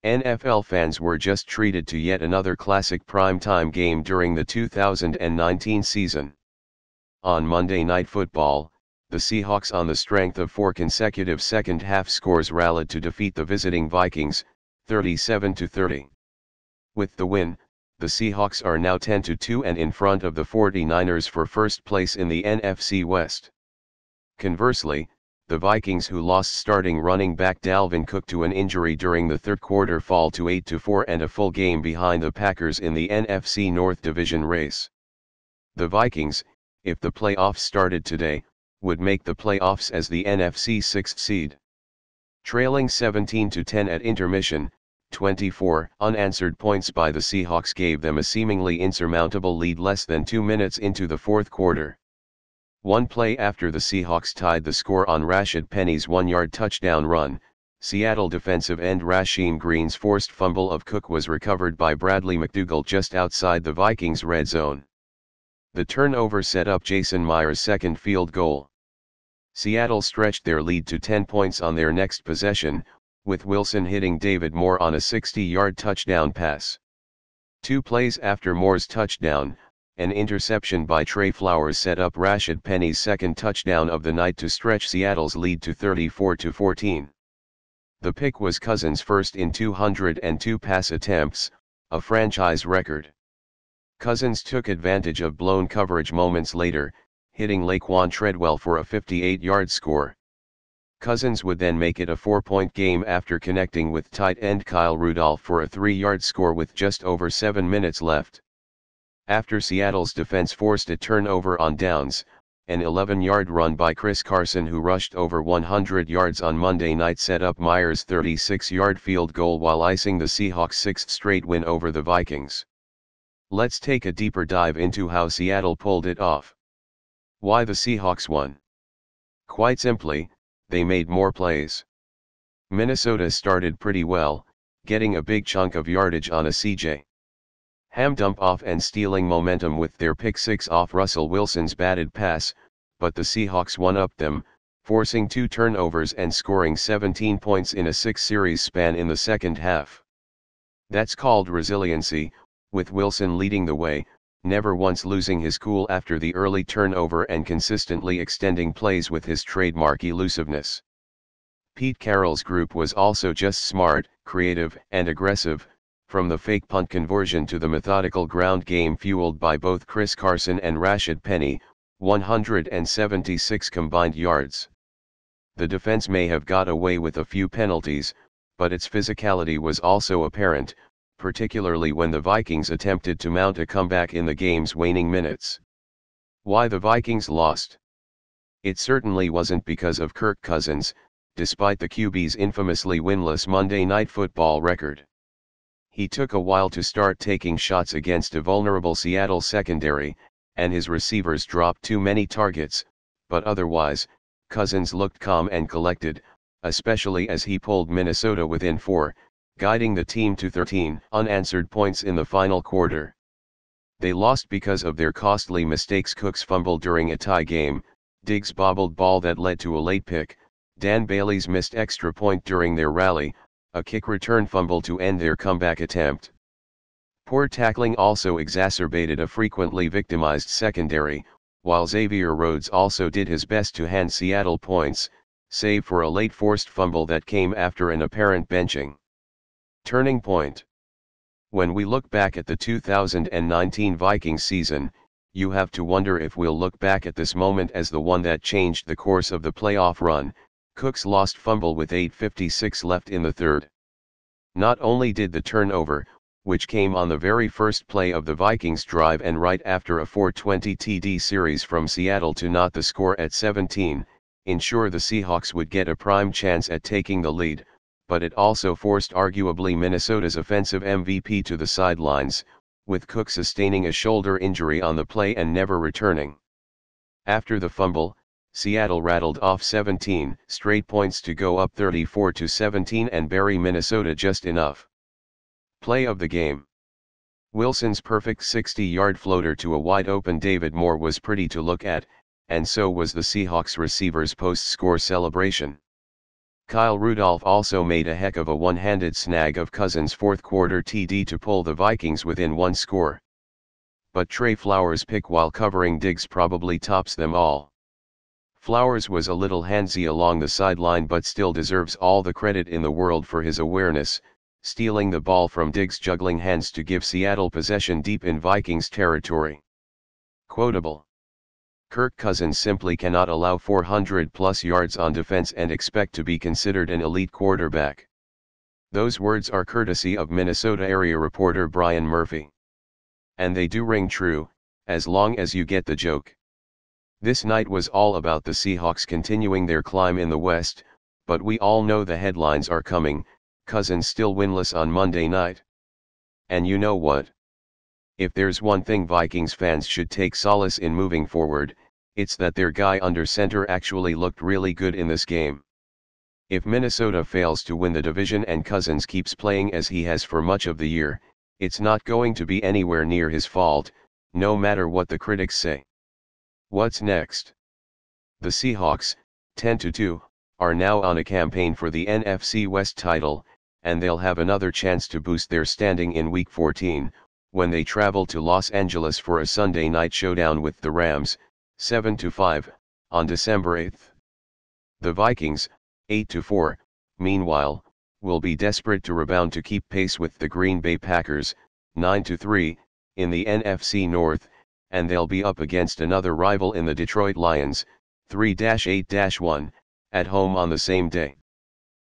NFL fans were just treated to yet another classic primetime game during the 2019 season. On Monday Night Football, the Seahawks, on the strength of 4 consecutive second-half scores, rallied to defeat the visiting Vikings, 37-30. With the win, the Seahawks are now 10-2 and in front of the 49ers for first place in the NFC West. Conversely, the Vikings, who lost starting running back Dalvin Cook to an injury during the third quarter, fall to 8-4 and a full game behind the Packers in the NFC North Division race. The Vikings, if the playoffs started today, would make the playoffs as the NFC 6th seed. Trailing 17-10 at intermission, 24 unanswered points by the Seahawks gave them a seemingly insurmountable lead less than 2 minutes into the fourth quarter. One play after the Seahawks tied the score on Rashad Penny's 1-yard touchdown run, Seattle defensive end Rasheem Green's forced fumble of Cook was recovered by Bradley McDougald just outside the Vikings' red zone. The turnover set up Jason Myers' second field goal. Seattle stretched their lead to 10 points on their next possession, with Wilson hitting David Moore on a 60-yard touchdown pass. 2 plays after Moore's touchdown, an interception by Trey Flowers set up Rashad Penny's second touchdown of the night to stretch Seattle's lead to 34-14. The pick was Cousins' first in 202 pass attempts, a franchise record. Cousins took advantage of blown coverage moments later, hitting Laquan Treadwell for a 58-yard score. Cousins would then make it a 4-point game after connecting with tight end Kyle Rudolph for a 3-yard score with just over 7 minutes left. After Seattle's defense forced a turnover on downs, an 11-yard run by Chris Carson, who rushed over 100 yards on Monday night, set up Myers' 36-yard field goal while icing the Seahawks' 6th straight win over the Vikings. Let's take a deeper dive into how Seattle pulled it off. Why the Seahawks won? Quite simply, they made more plays. Minnesota started pretty well, getting a big chunk of yardage on a C.J. Ham dump off and stealing momentum with their pick 6 off Russell Wilson's batted pass, but the Seahawks one-upped them, forcing 2 turnovers and scoring 17 points in a 6-series span in the second half. That's called resiliency, with Wilson leading the way, never once losing his cool after the early turnover and consistently extending plays with his trademark elusiveness. Pete Carroll's group was also just smart, creative, and aggressive, from the fake punt conversion to the methodical ground game fueled by both Chris Carson and Rashad Penny, 176 combined yards. The defense may have got away with a few penalties, but its physicality was also apparent, particularly when the Vikings attempted to mount a comeback in the game's waning minutes. Why the Vikings lost? It certainly wasn't because of Kirk Cousins, despite the QB's infamously winless Monday Night Football record. He took a while to start taking shots against a vulnerable Seattle secondary, and his receivers dropped too many targets, but otherwise, Cousins looked calm and collected, especially as he pulled Minnesota within 4, guiding the team to 13 unanswered points in the final quarter. They lost because of their costly mistakes: Cook's fumble during a tie game, Diggs' bobbled ball that led to a late pick, Dan Bailey's missed extra point during their rally, a kick return fumble to end their comeback attempt. Poor tackling also exacerbated a frequently victimized secondary, while Xavier Rhodes also did his best to hand Seattle points, save for a late forced fumble that came after an apparent benching. Turning point. When we look back at the 2019 Vikings season, you have to wonder if we'll look back at this moment as the one that changed the course of the playoff run: Cook's lost fumble with 8:56 left in the third. Not only did the turnover, which came on the very first play of the Vikings drive and right after a 420 TD series from Seattle to knot the score at 17, ensure the Seahawks would get a prime chance at taking the lead, but it also forced arguably Minnesota's offensive MVP to the sidelines, with Cook sustaining a shoulder injury on the play and never returning. After the fumble, Seattle rattled off 17 straight points to go up 34-17 and bury Minnesota just enough. Play of the game. Wilson's perfect 60-yard floater to a wide-open David Moore was pretty to look at, and so was the Seahawks receiver's post-score celebration. Kyle Rudolph also made a heck of a one-handed snag of Cousins' fourth-quarter TD to pull the Vikings within one score. But Trey Flowers' pick while covering Diggs probably tops them all. Flowers was a little handsy along the sideline but still deserves all the credit in the world for his awareness, stealing the ball from Diggs' juggling hands to give Seattle possession deep in Vikings territory. Quotable: Kirk Cousins simply cannot allow 400-plus yards on defense and expect to be considered an elite quarterback. Those words are courtesy of Minnesota area reporter Brian Murphy. And they do ring true, as long as you get the joke. This night was all about the Seahawks continuing their climb in the West, but we all know the headlines are coming. Cousins still winless on Monday night. And you know what? If there's one thing Vikings fans should take solace in moving forward, it's that their guy under center actually looked really good in this game. If Minnesota fails to win the division and Cousins keeps playing as he has for much of the year, it's not going to be anywhere near his fault, no matter what the critics say. What's next? The Seahawks, 10-2, are now on a campaign for the NFC West title, and they'll have another chance to boost their standing in Week 14, when they travel to Los Angeles for a Sunday night showdown with the Rams, 7-5, on December 8. The Vikings, 8-4, meanwhile, will be desperate to rebound to keep pace with the Green Bay Packers, 9-3, in the NFC North, and they'll be up against another rival in the Detroit Lions, 3-8-1, at home on the same day.